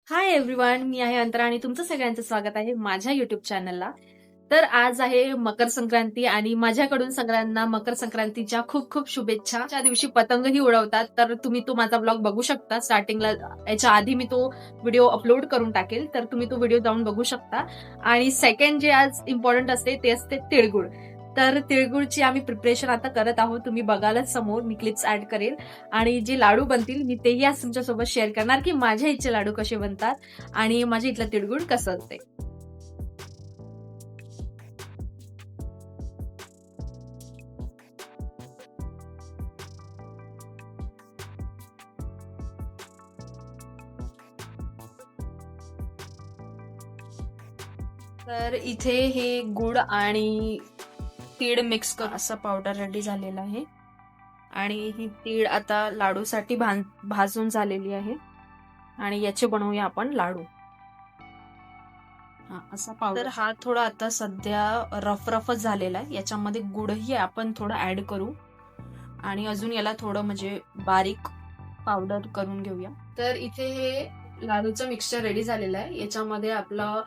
Hi everyone, मी आहे अंतरा आणि तुमचं सगळ्यांचं स्वागत आहे माझ्या युट्यूब चॅनलला. तर आज आहे मकर संक्रांती आणि माझ्याकडून सगळ्यांना मकर संक्रांतीच्या खूप खूप शुभेच्छा. त्या दिवशी पतंगही उडवतात, तर तुम्ही तो माझा ब्लॉग बघू शकता. स्टार्टिंगला याच्या आधी मी तो व्हिडिओ अपलोड करून टाकेल, तर तुम्ही तो व्हिडिओ जाऊन बघू शकता. आणि सेकंड जे आज इम्पॉर्टंट असते ते असते तिळगुळ. तर तिळगुळची आम्ही प्रिपरेशन आता करत आहोत. तुम्ही बघालच समोर मी क्लिप्स ऍड करेल आणि जे लाडू बनतील मी तेही आज तुमच्यासोबत शेअर करणार की माझ्या इथचे लाडू कसे बनतात आणि माझ्या इथलं तिळगुळ कसं असते. तर इथे हे गुळ आणि तीळ मिक्स कर असा पावडर रेडी झालेला आहे आणि ही तीळ आता लाडूसाठी भाजून झालेली आहे आणि याचे बनवूया आपण लाडू. असा पावडर. तर हा थोडा आता सध्या रफच झालेला आहे. याच्यामध्ये गुळही आपण थोडं ऍड करू आणि अजून याला थोडं म्हणजे बारीक पावडर करून घेऊया. तर इथे हे लाडूचं मिक्सचर रेडी झालेलं आहे. याच्यामध्ये आपलं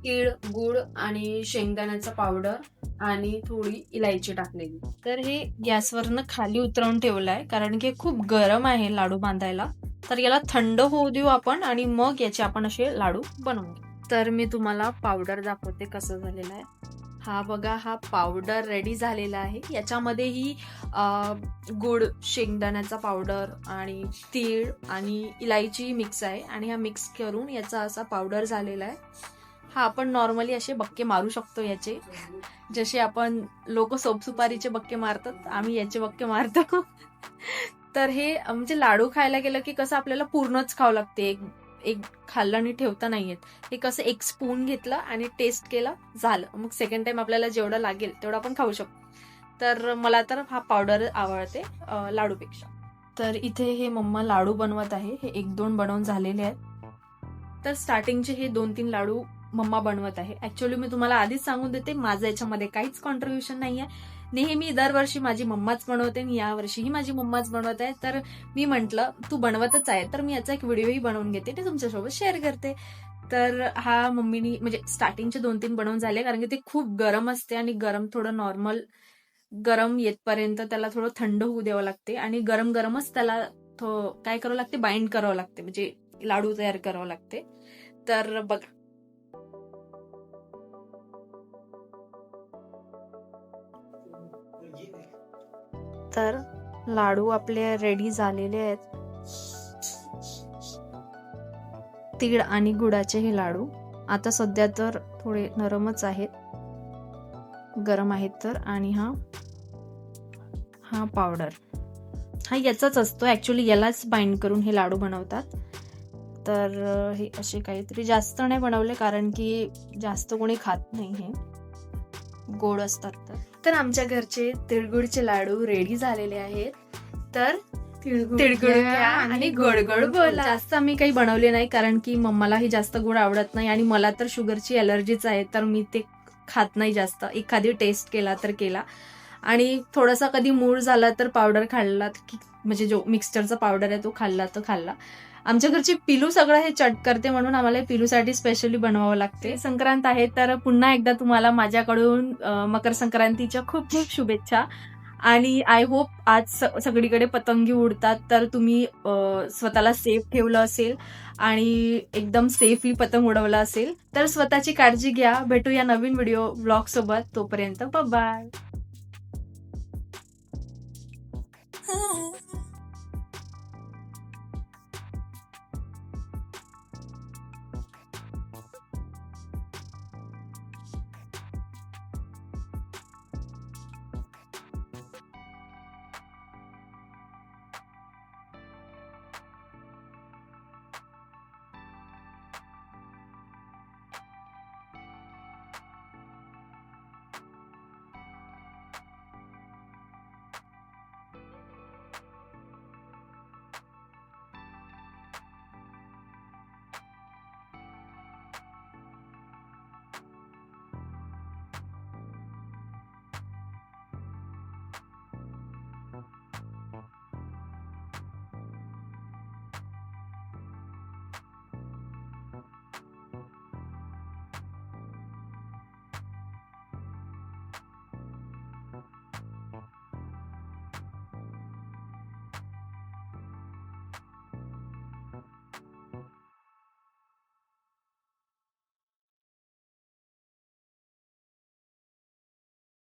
तीळ, गुळ आणि शेंगदाण्याचा पावडर आणि थोडी इलायची टाकलेली. तर हे गॅसवरनं खाली उतरवून ठेवलंय कारण की खूप गरम आहे लाडू बांधायला. तर याला थंड होऊ देऊ आपण आणि मग याचे आपण असे लाडू बनवू. तर मी तुम्हाला पावडर दाखवते कसं झालेलं आहे. हा बघा, हा पावडर रेडी झालेला आहे. याच्यामध्येही गुळ, शेंगदाण्याचा पावडर आणि तीळ आणि इलायची मिक्स आहे आणि हा मिक्स करून याचा असा पावडर झालेला आहे. हा आपण नॉर्मली असे बक्के मारू शकतो याचे, जसे आपण लोक सोपसुपारीचे बक्के मारतात, आम्ही याचे बक्के मारतो. तर हे म्हणजे लाडू खायला गेलं की कसं आपल्याला पूर्णच खावं लागते, एक खाल्लं आणि ठेवता नाही येत. हे कसं एक स्पून घेतलं आणि टेस्ट केलं झालं, मग सेकंड टाइम आपल्याला जेवढं लागेल तेवढं आपण खाऊ शकतो. तर मला तर हा पावडर आवडते लाडूपेक्षा. तर इथे हे मम्मा लाडू बनवत आहे. हे 1-2 बनवून झालेले आहेत. तर स्टार्टिंगचे हे 2-3 लाडू मम्मा बनवत आहे. ऍक्च्युअली मी तुम्हाला आधीच सांगून देते, माझं याच्यामध्ये काहीच कॉन्ट्रीब्युशन नाहीये. नेहमी दरवर्षी माझी मम्माच बनवते आणि यावर्षीही माझी मम्माच बनवत आहे. तर मी म्हंटल तू बनवतच आहे तर मी याचा एक व्हिडिओही बनवून घेते, ते तुमच्यासोबत शेअर करते. तर हा मम्मीनी म्हणजे स्टार्टिंगचे 2-3 बनवून झाले कारण की ते खूप गरम असते आणि गरम थोडं नॉर्मल गरम येतपर्यंत त्याला थोडं थंड होऊ द्यावं लागते आणि गरम गरमच त्याला काय करावं लागते, बाइंड करावं लागते, म्हणजे लाडू तयार करावं लागते. तर बघा, तर लाडू आपले रेडी झालेले आहेत. तीळ आणि गुळाचे हे लाडू आता सध्या तर थोडे नरमच आहेत, गरम आहेत तर. आणि हा पावडर हा याचाच असतो ऍक्च्युअली, यालाच बाइंड करून हे लाडू बनवतात. तर हे असे काहीतरी जास्त नाही बनवले कारण की जास्त कोणी खात नाही, हे गोड असतात. तर आमच्या घरचे तिळगुळचे लाडू रेडी झालेले आहेत. तर तिळगुळ घ्या आणि गोड गोड बोला. जास्त आम्ही काही बनवले नाही कारण की मम्मालाही जास्त गोड आवडत नाही आणि मला तर शुगरची अलर्जीच आहे, तर मी ते खात नाही जास्त. एखादी टेस्ट केला तर केला आणि थोडासा कधी मूड झाला तर पावडर खाल्ला, म्हणजे जो मिक्सचरचा पावडर आहे तो खाल्ला तर खाल्ला. आमच्या घरची पिलू सगळं हे चट करते म्हणून आम्हाला पिलूसाठी स्पेशली बनवावं लागते. संक्रांत आहे तर पुन्हा एकदा तुम्हाला माझ्याकडून मकर संक्रांतीच्या खूप खूप शुभेच्छा. आणि आय होप आज सगळीकडे पतंगी उडतात तर तुम्ही स्वतःला सेफ ठेवलं असेल आणि एकदम सेफली पतंग उडवला असेल. तर स्वतःची काळजी घ्या. भेटूया नवीन व्हिडिओ ब्लॉग सोबत. तोपर्यंत बाय.